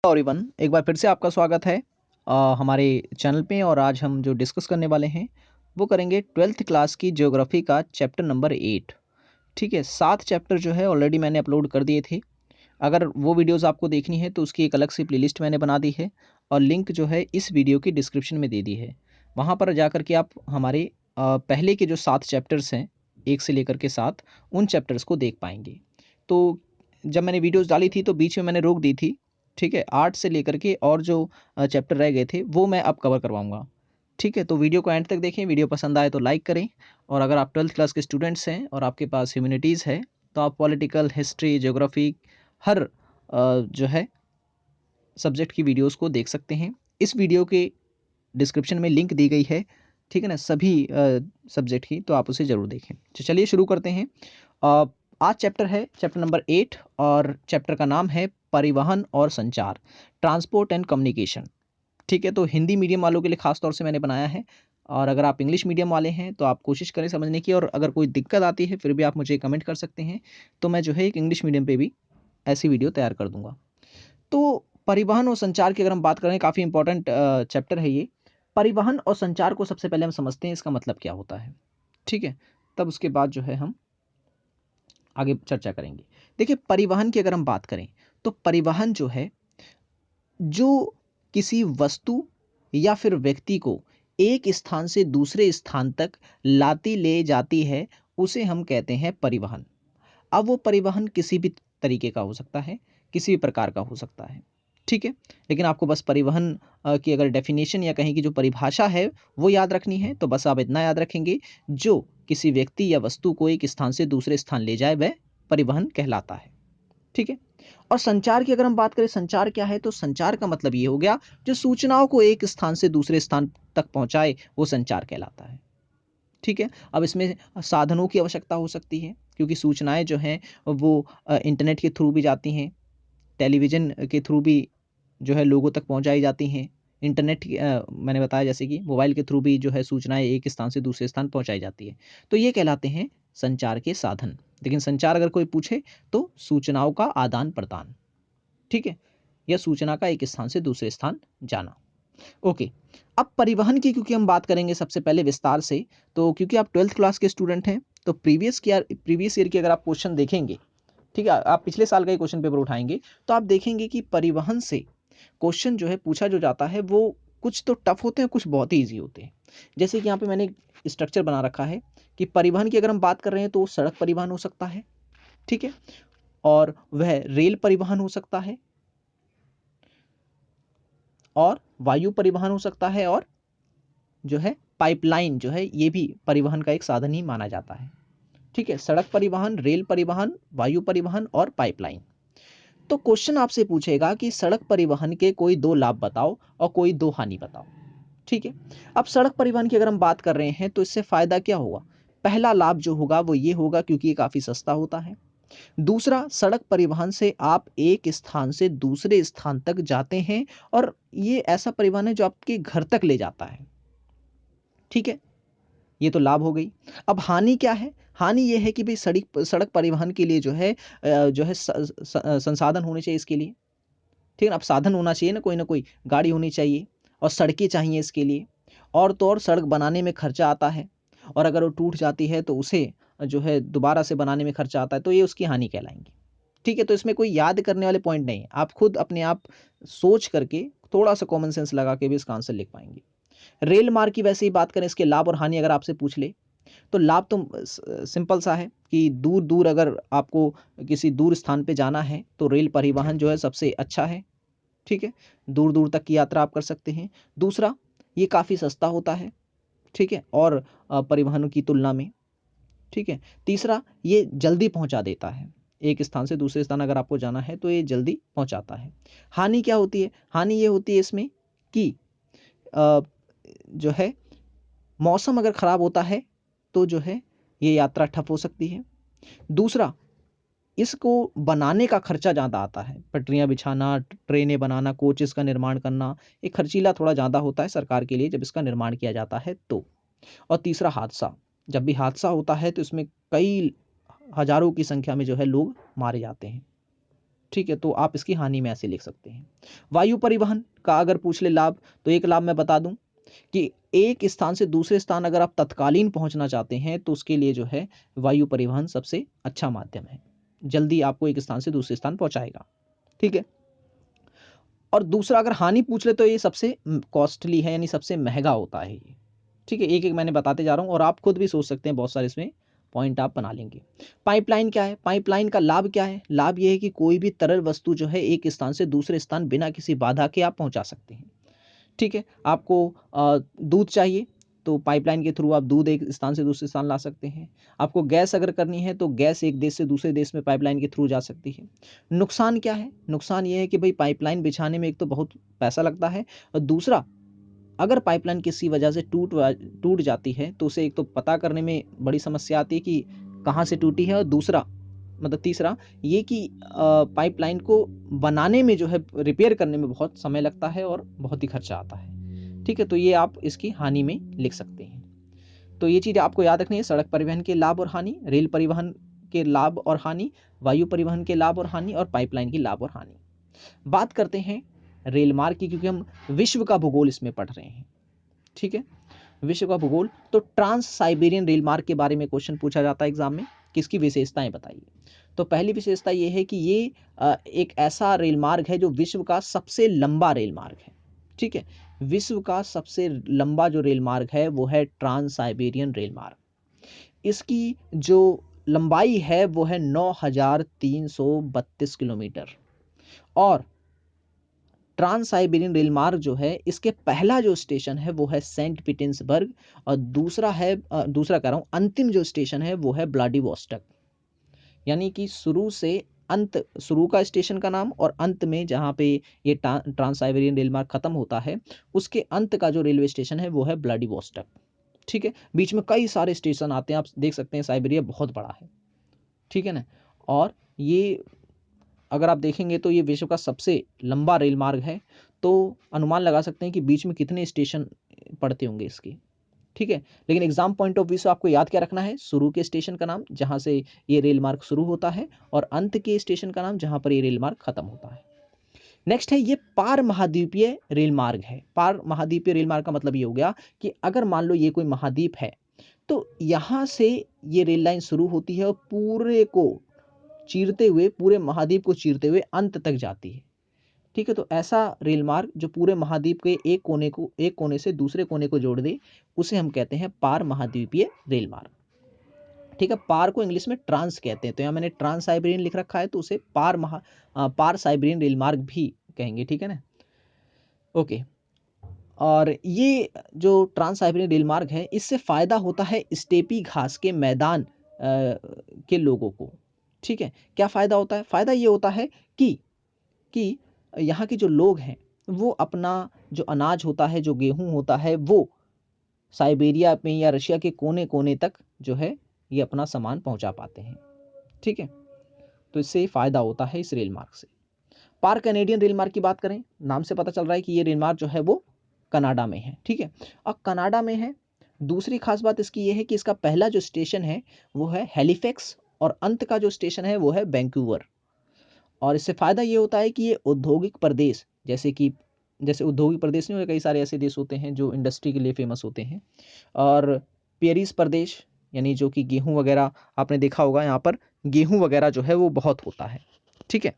Everyone, एक बार फिर से आपका स्वागत है हमारे चैनल पे। और आज हम जो डिस्कस करने वाले हैं वो करेंगे 12th क्लास की ज्योग्राफी का चैप्टर नंबर 8। ठीक है, 7 चैप्टर जो है ऑलरेडी मैंने अपलोड कर दिए थे। अगर वो वीडियोस आपको देखनी है तो उसकी एक अलग से प्लेलिस्ट मैंने बना दी है और लिंक जो है इस वीडियो की डिस्क्रिप्शन में दे दी है। वहाँ पर जाकर के आप हमारे पहले के जो 7 चैप्टर्स हैं 1 से लेकर के 7, उन चैप्टर्स को देख पाएंगे। तो जब मैंने वीडियोस डाली थी तो बीच में मैंने रोक दी थी। ठीक है, 8 से लेकर के और जो चैप्टर रह गए थे वो मैं अब कवर करवाऊँगा। ठीक है, तो वीडियो को एंड तक देखें। वीडियो पसंद आए तो लाइक करें। और अगर आप 12th क्लास के स्टूडेंट्स हैं और आपके पास ह्यूमैनिटीज़ है तो आप पॉलिटिकल, हिस्ट्री, ज्योग्राफी हर जो है सब्जेक्ट की वीडियोस को देख सकते हैं। इस वीडियो के डिस्क्रिप्शन में लिंक दी गई है, ठीक है ना, सभी सब्जेक्ट की, तो आप उसे ज़रूर देखें। तो चलिए शुरू करते हैं। अ, आज चैप्टर है चैप्टर नंबर 8 और चैप्टर का नाम है परिवहन और संचार, ट्रांसपोर्ट एंड कम्युनिकेशन। ठीक है, तो हिंदी मीडियम वालों के लिए ख़ास तौर से मैंने बनाया है। और अगर आप इंग्लिश मीडियम वाले हैं तो आप कोशिश करें समझने की, और अगर कोई दिक्कत आती है फिर भी आप मुझे कमेंट कर सकते हैं, तो मैं जो है एक इंग्लिश मीडियम पे भी ऐसी वीडियो तैयार कर दूँगा। तो परिवहन और संचार की अगर हम बात करें, काफ़ी इंपॉर्टेंट चैप्टर है ये। परिवहन और संचार को सबसे पहले हम समझते हैं इसका मतलब क्या होता है। ठीक है, तब उसके बाद जो है हम आगे चर्चा करेंगे। देखिए, परिवहन की अगर हम बात करें तो परिवहन जो है, जो किसी वस्तु या फिर व्यक्ति को एक स्थान से दूसरे स्थान तक लाती ले जाती है, उसे हम कहते हैं परिवहन। अब वो परिवहन किसी भी तरीके का हो सकता है, किसी भी प्रकार का हो सकता है। ठीक है, लेकिन आपको बस परिवहन की अगर डेफिनेशन या कहीं की जो परिभाषा है वो याद रखनी है, तो बस आप इतना याद रखेंगे, जो किसी व्यक्ति या वस्तु को एक स्थान से दूसरे स्थान ले जाए वह परिवहन कहलाता है। ठीक है, और संचार की अगर हम बात करें, संचार क्या है, तो संचार का मतलब ये हो गया, जो सूचनाओं को एक स्थान से दूसरे स्थान तक पहुंचाए वो संचार कहलाता है। ठीक है, अब इसमें साधनों की आवश्यकता हो सकती है, क्योंकि सूचनाएं जो हैं वो इंटरनेट के थ्रू भी जाती हैं, टेलीविज़न के थ्रू भी जो है लोगों तक पहुंचाई जाती हैं। इंटरनेट मैंने बताया जैसे कि मोबाइल के थ्रू भी जो है सूचनाएं एक स्थान से दूसरे स्थान पहुंचाई जाती है। तो ये कहलाते हैं संचार के साधन। लेकिन संचार अगर कोई पूछे तो सूचनाओं का आदान प्रदान, ठीक है, या सूचना का एक स्थान से दूसरे स्थान जाना। ओके, अब परिवहन की क्योंकि हम बात करेंगे सबसे पहले विस्तार से, तो क्योंकि आप 12th क्लास के स्टूडेंट हैं तो प्रीवियस ईयर की अगर आप क्वेश्चन देखेंगे, ठीक है, आप पिछले साल का ही क्वेश्चन पेपर उठाएंगे तो आप देखेंगे कि परिवहन से क्वेश्चन जो है पूछा जो जाता है वो कुछ तो टफ होते हैं, कुछ बहुत ही ईजी होते हैं। जैसे कि यहाँ पे मैंने स्ट्रक्चर बना रखा है कि परिवहन की अगर हम बात कर रहे हैं तो सड़क परिवहन हो सकता है, ठीक है, और वह रेल परिवहन हो सकता है, और वायु परिवहन हो सकता है, और जो है पाइपलाइन जो है ये भी परिवहन का एक साधन ही माना जाता है। ठीक है, सड़क परिवहन, रेल परिवहन, वायु परिवहन और पाइपलाइन। तो क्वेश्चन आपसे पूछेगा कि सड़क परिवहन के कोई 2 लाभ बताओ और कोई 2 हानि बताओ। ठीक है, अब सड़क परिवहन की अगर हम बात कर रहे हैं तो इससे फायदा क्या होगा। पहला लाभ जो होगा वो ये होगा क्योंकि ये काफ़ी सस्ता होता है। दूसरा, सड़क परिवहन से आप एक स्थान से दूसरे स्थान तक जाते हैं, और ये ऐसा परिवहन है जो आपके घर तक ले जाता है। ठीक है, ये तो लाभ हो गई। अब हानि क्या है? हानि ये है कि भई सड़क सड़क परिवहन के लिए जो है जो है संसाधन होने चाहिए इसके लिए। ठीक है ना? अब साधन होना चाहिए ना कोई, गाड़ी होनी चाहिए और सड़कें चाहिए इसके लिए। और तो और सड़क बनाने में खर्चा आता है, और अगर वो टूट जाती है तो उसे जो है दोबारा से बनाने में खर्चा आता है, तो ये उसकी हानि कहलाएँगी। ठीक है, तो इसमें कोई याद करने वाले पॉइंट नहीं है। आप खुद अपने आप सोच करके थोड़ा-सा कॉमन सेंस लगा के भी इसका आंसर लिख पाएँगे। रेल मार्ग की वैसे ही बात करें, इसके लाभ और हानि अगर आपसे पूछ ले, तो लाभ तो सिंपल सा है कि दूर-दूर अगर आपको किसी दूर स्थान पे जाना है तो रेल परिवहन जो है सबसे अच्छा है। ठीक है, दूर-दूर तक की यात्रा आप कर सकते हैं। दूसरा, ये काफ़ी सस्ता होता है, ठीक है, और परिवहन की तुलना में। ठीक है, तीसरा, ये जल्दी पहुँचा देता है। एक स्थान से दूसरे स्थान अगर आपको जाना है तो ये जल्दी पहुँचाता है। हानि क्या होती है? हानि ये होती है इसमें कि अ, जो है मौसम अगर ख़राब होता है तो जो है ये यात्रा ठप हो सकती है। दूसरा, इसको बनाने का खर्चा ज़्यादा आता है। पटरियाँ बिछाना, ट्रेनें बनाना, कोचेज़ का निर्माण करना, ये खर्चीला थोड़ा ज़्यादा होता है सरकार के लिए जब इसका निर्माण किया जाता है तो। और तीसरा, हादसा। जब भी हादसा होता है तो इसमें कई हज़ारों की संख्या में जो है लोग मारे जाते हैं। ठीक है, तो आप इसकी हानि में ऐसे लिख सकते हैं। वायु परिवहन का अगर पूछ ले लाभ, तो एक लाभ मैं बता दूं कि एक स्थान से दूसरे स्थान अगर आप तत्कालीन पहुंचना चाहते हैं तो उसके लिए जो है वायु परिवहन सबसे अच्छा माध्यम है, जल्दी आपको एक स्थान से दूसरे स्थान पहुंचाएगा। ठीक है, और दूसरा अगर हानि पूछ ले तो ये सबसे कॉस्टली है, यानी सबसे महंगा होता है ये। ठीक है, एक एक मैंने बताते जा रहा हूँ और आप खुद भी सोच सकते हैं, बहुत सारे इसमें पॉइंट आप बना लेंगे। पाइपलाइन क्या है? पाइपलाइन का लाभ क्या है? लाभ ये है कि कोई भी तरल वस्तु जो है एक स्थान से दूसरे स्थान बिना किसी बाधा के आप पहुंचा सकते हैं। ठीक है, आपको दूध चाहिए तो पाइपलाइन के थ्रू आप दूध एक स्थान से दूसरे स्थान ला सकते हैं। आपको गैस अगर करनी है तो गैस एक देश से दूसरे देश में पाइपलाइन के थ्रू जा सकती है। नुकसान क्या है? नुकसान ये है कि भाई पाइपलाइन बिछाने में एक तो बहुत पैसा लगता है, और दूसरा अगर पाइपलाइन किसी वजह से टूट जाती है तो उसे एक तो पता करने में बड़ी समस्या आती है कि कहाँ से टूटी है, और दूसरा मतलब तीसरा ये कि पाइपलाइन को बनाने में जो है रिपेयर करने में बहुत समय लगता है और बहुत ही खर्चा आता है। ठीक है, तो ये आप इसकी हानि में लिख सकते हैं। तो ये चीज़ आपको याद रखनी है, सड़क परिवहन के लाभ और हानि, रेल परिवहन के लाभ और हानि, वायु परिवहन के लाभ और हानि, और पाइपलाइन की लाभ और हानि। बात करते हैं रेल मार्ग की, क्योंकि हम विश्व का भूगोल इसमें पढ़ रहे हैं। ठीक है, विश्व का भूगोल, तो ट्रांस साइबेरियन रेल मार्ग के बारे में क्वेश्चन पूछा जाता है एग्जाम में, किसकी विशेषताएं बताइए। तो पहली विशेषता ये है कि ये एक ऐसा रेल मार्ग है जो विश्व का सबसे लंबा रेल मार्ग है। ठीक है, विश्व का सबसे लंबा जो रेल मार्ग है वो है ट्रांस साइबेरियन रेल मार्ग। इसकी जो लंबाई है वो है 9,332 किलोमीटर। और ट्रांस साइबेरियन रेल मार्ग जो है, इसके पहला जो स्टेशन है वो है सेंट पीटर्सबर्ग, और दूसरा कह रहा हूँ अंतिम जो स्टेशन है वो है व्लादिवोस्टॉक। यानी कि शुरू का स्टेशन का नाम और अंत में जहाँ पे ये ट्रांस साइबेरियन रेल मार्ग खत्म होता है, उसके अंत का जो रेलवे स्टेशन है वो है व्लादिवोस्टॉक। ठीक है, बीच में कई सारे स्टेशन आते हैं, आप देख सकते हैं साइबेरिया बहुत बड़ा है। ठीक है ना, और ये अगर आप देखेंगे तो ये विश्व का सबसे लंबा रेल मार्ग है, तो अनुमान लगा सकते हैं कि बीच में कितने स्टेशन पड़ते होंगे इसके। ठीक है, लेकिन एग्जाम पॉइंट ऑफ व्यू से आपको याद क्या रखना है? शुरू के स्टेशन का नाम जहां से ये रेल मार्ग शुरू होता है, और अंत के स्टेशन का नाम जहां पर ये रेल मार्ग खत्म होता है। नेक्स्ट है, ये पार महाद्वीपीय रेल मार्ग है। पार महाद्वीपीय रेल मार्ग का मतलब ये हो गया कि अगर मान लो ये कोई महाद्वीप है, तो यहाँ से ये रेल लाइन शुरू होती है और पूरे महाद्वीप को चीरते हुए अंत तक जाती है। ठीक है, तो ऐसा रेल मार्ग जो पूरे महाद्वीप के एक कोने से दूसरे कोने को जोड़ दे, उसे हम कहते हैं पार महाद्वीपीय रेल मार्ग। ठीक है, पार को इंग्लिश में ट्रांस कहते हैं, तो यहाँ मैंने ट्रांस साइबेरियन लिख रखा है, तो उसे पार साइबेरियन रेल मार्ग भी कहेंगे। ठीक है ना, ओके। और ये जो ट्रांस साइबेरियन रेल मार्ग है, इससे फ़ायदा होता है स्टेपी घास के मैदान के लोगों को। ठीक है, क्या फ़ायदा होता है? फ़ायदा ये होता है कि यहाँ के जो लोग हैं वो अपना जो अनाज होता है, जो गेहूँ होता है, वो साइबेरिया में या रशिया के कोने-कोने तक जो है ये अपना सामान पहुँचा पाते हैं। ठीक है, तो इससे फ़ायदा होता है इस रेल मार्ग से। पार कैनेडियन रेल मार्ग की बात करें, नाम से पता चल रहा है कि ये रेल मार्ग जो है वो कनाडा में है। ठीक है, और कनाडा में है, दूसरी खास बात इसकी ये है कि इसका पहला जो स्टेशन है वो है हैलिफैक्स, और अंत का जो स्टेशन है वो है वैंकूवर। और इससे फ़ायदा ये होता है कि ये औद्योगिक प्रदेश, जैसे औद्योगिक प्रदेश नहीं होते, कई सारे ऐसे देश होते हैं जो इंडस्ट्री के लिए फेमस होते हैं। और पेरिस प्रदेश, यानी जो कि गेहूँ वगैरह, आपने देखा होगा यहाँ पर गेहूँ वगैरह जो है वो बहुत होता है। ठीक है,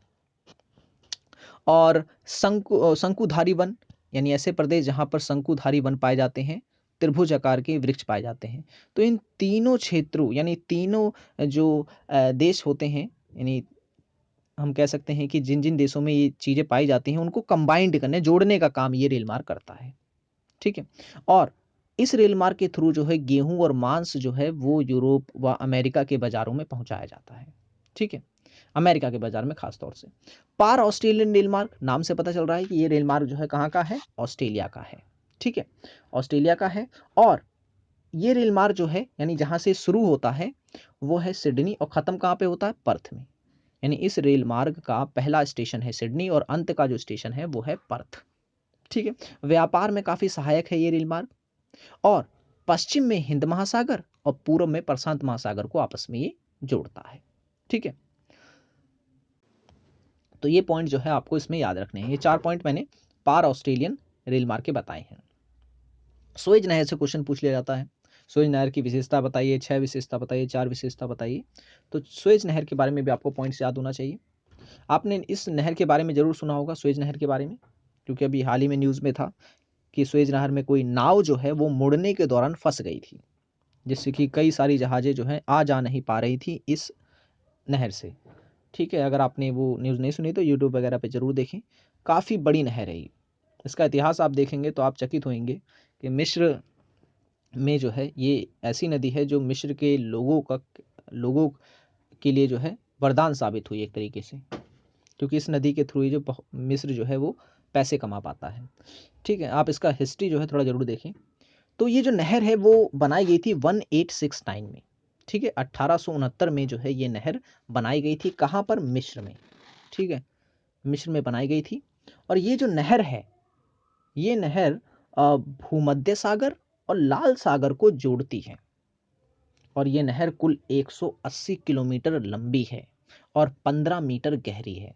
और शंकुधारी वन, यानी ऐसे प्रदेश जहाँ पर शंकुधारी वन पाए जाते हैं, त्रिभुज आकार के वृक्ष पाए जाते हैं। तो इन तीनों क्षेत्रों, यानी तीनों जो देश होते हैं, यानी हम कह सकते हैं कि जिन जिन देशों में ये चीज़ें पाई जाती हैं उनको कंबाइंड करने, जोड़ने का काम ये रेल मार्ग करता है। ठीक है, और इस रेल मार्ग के थ्रू जो है गेहूं और मांस जो है वो यूरोप व अमेरिका के बाज़ारों में पहुंचाया जाता है। ठीक है, अमेरिका के बाज़ार में खास तौर से। पार ऑस्ट्रेलियन रेल मार्ग, नाम से पता चल रहा है कि ये रेल मार्ग जो है कहाँ का है? ऑस्ट्रेलिया का है। ठीक है, ऑस्ट्रेलिया का है, और ये रेल मार्ग जो है, यानी जहाँ से शुरू होता है वो है सिडनी, और ख़त्म कहाँ पे होता है? पर्थ में। यानी इस रेल मार्ग का पहला स्टेशन है सिडनी, और अंत का जो स्टेशन है वो है पर्थ। ठीक है, व्यापार में काफ़ी सहायक है ये रेल मार्ग, और पश्चिम में हिंद महासागर और पूर्व में प्रशांत महासागर को आपस में ये जोड़ता है। ठीक है, तो ये पॉइंट जो है आपको इसमें याद रखने हैं। ये 4 पॉइंट मैंने पार ऑस्ट्रेलियन रेल मार्ग के बताए हैं। सुएज नहर से क्वेश्चन पूछ लिया जाता है। सुएज नहर की विशेषता बताइए, 6 विशेषता बताइए, 4 विशेषता बताइए। तो सुएज नहर के बारे में भी आपको पॉइंट्स याद होना चाहिए। आपने इस नहर के बारे में ज़रूर सुना होगा, सुएज नहर के बारे में, क्योंकि अभी हाल ही में न्यूज़ में था कि सुएज नहर में कोई नाव जो है वो मुड़ने के दौरान फंस गई थी, जिससे कि कई सारी जहाज़ें जो हैं आ जा नहीं पा रही थी इस नहर से। ठीक है, अगर आपने वो न्यूज़ नहीं सुनी तो यूट्यूब वगैरह पे ज़रूर देखें। काफ़ी बड़ी नहर है ये। इसका इतिहास आप देखेंगे तो आप चकित होंगे कि मिस्र में जो है ये ऐसी नदी है जो मिस्र के लोगों के लिए जो है वरदान साबित हुई एक तरीके से, क्योंकि इस नदी के थ्रू ही जो मिस्र जो है वो पैसे कमा पाता है। ठीक है, आप इसका हिस्ट्री जो है थोड़ा ज़रूर देखें। तो ये जो नहर है वो बनाई गई थी 1869 में। ठीक है, 1869 में जो है ये नहर बनाई गई थी। कहाँ पर? मिस्र में। ठीक है, मिस्र में बनाई गई थी। और ये जो नहर है, ये नहर भूमध्य सागर और लाल सागर को जोड़ती है। और ये नहर कुल 180 किलोमीटर लंबी है और 15 मीटर गहरी है।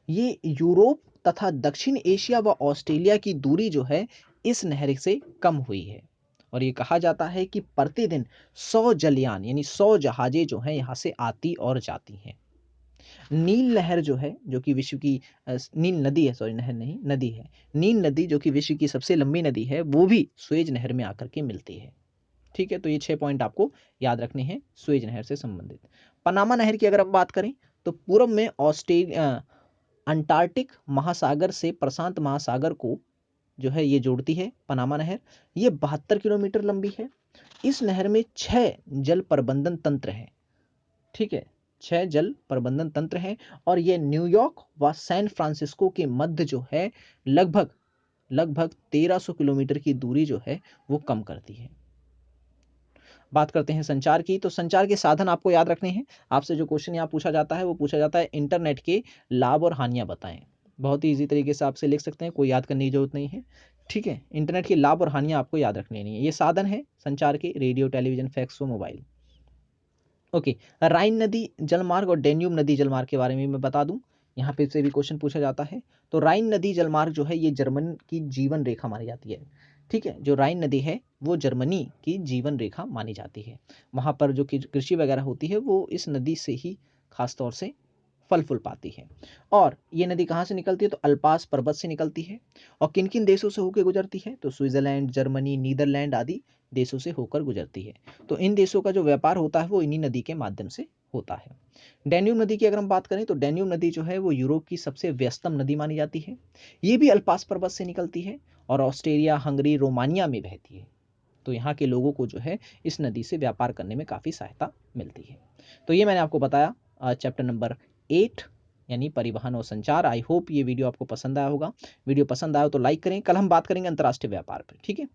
ये यूरोप तथा दक्षिण एशिया व ऑस्ट्रेलिया की दूरी जो है इस नहर से कम हुई है। और ये कहा जाता है कि प्रतिदिन 100 जलयान यानी 100 जहाजें जो हैं यहाँ से आती और जाती हैं। नील नहर जो है, जो कि विश्व की नील नदी है, सॉरी नहर नहीं नदी है, नील नदी जो कि विश्व की सबसे लंबी नदी है, वो भी सुएज नहर में आकर के मिलती है। ठीक है, तो ये 6 पॉइंट आपको याद रखने हैं सुएज नहर से संबंधित। पनामा नहर की अगर हम बात करें तो पूर्व में अंटार्कटिक महासागर से प्रशांत महासागर को जो है ये जोड़ती है पनामा नहर। ये 72 किलोमीटर लंबी है। इस नहर में 6 जल प्रबंधन तंत्र हैं। ठीक है, 6 जल प्रबंधन तंत्र हैं और ये न्यूयॉर्क व सैन फ्रांसिस्को के मध्य जो है लगभग 1300 किलोमीटर की दूरी जो है वो कम करती है। बात करते हैं संचार की, तो संचार के साधन आपको याद रखने हैं। आपसे जो क्वेश्चन यहाँ पूछा जाता है वो पूछा जाता है इंटरनेट के लाभ और हानियाँ बताएं। बहुत ही ईजी तरीके से आपसे लिख सकते हैं, कोई याद करने की जरूरत नहीं है। ठीक है, इंटरनेट के लाभ और हानियाँ आपको याद रखनी नहीं है। ये साधन है संचार के, रेडियो, टेलीविजन, फैक्स व मोबाइल। ओके, राइन नदी जलमार्ग और डैन्यूब नदी जलमार्ग के बारे में मैं बता दूं, यहाँ पे से भी क्वेश्चन पूछा जाता है। तो राइन नदी जलमार्ग जो है ये जर्मन की जीवन रेखा मानी जाती है। ठीक है, जो राइन नदी है वो जर्मनी की जीवन रेखा मानी जाती है। वहाँ पर जो कृषि वगैरह होती है वो इस नदी से ही खास तौर से फल फूल पाती है। और ये नदी कहाँ से निकलती है? तो अल्पास पर्वत से निकलती है। और किन किन देशों से होकर गुजरती है? तो स्विट्जरलैंड, जर्मनी, नीदरलैंड आदि देशों से होकर गुजरती है। तो इन देशों का जो व्यापार होता है वो इन्हीं नदी के माध्यम से होता है। डैन्यूब नदी की अगर हम बात करें तो डैन्यूब नदी जो है वो यूरोप की सबसे व्यस्तम नदी मानी जाती है। ये भी अल्पास पर्वत से निकलती है और ऑस्ट्रिया, हंगरी, रोमानिया में बहती है। तो यहाँ के लोगों को जो है इस नदी से व्यापार करने में काफ़ी सहायता मिलती है। तो ये मैंने आपको बताया चैप्टर नंबर 8 यानी परिवहन और संचार। आई होप ये वीडियो आपको पसंद आया होगा। वीडियो पसंद आया तो लाइक करें। कल हम बात करेंगे अंतर्राष्ट्रीय व्यापार पर। ठीक है,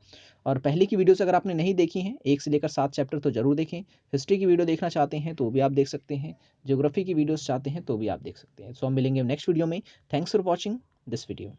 और पहले की वीडियोस अगर आपने नहीं देखी हैं 1 से लेकर 7 चैप्टर तो जरूर देखें। हिस्ट्री की वीडियो देखना चाहते हैं तो भी आप देख सकते हैं। ज्योग्राफी की वीडियोस चाहते हैं तो भी आप देख सकते हैं। सो हम मिलेंगे नेक्स्ट वीडियो में। Thanks for watching this video.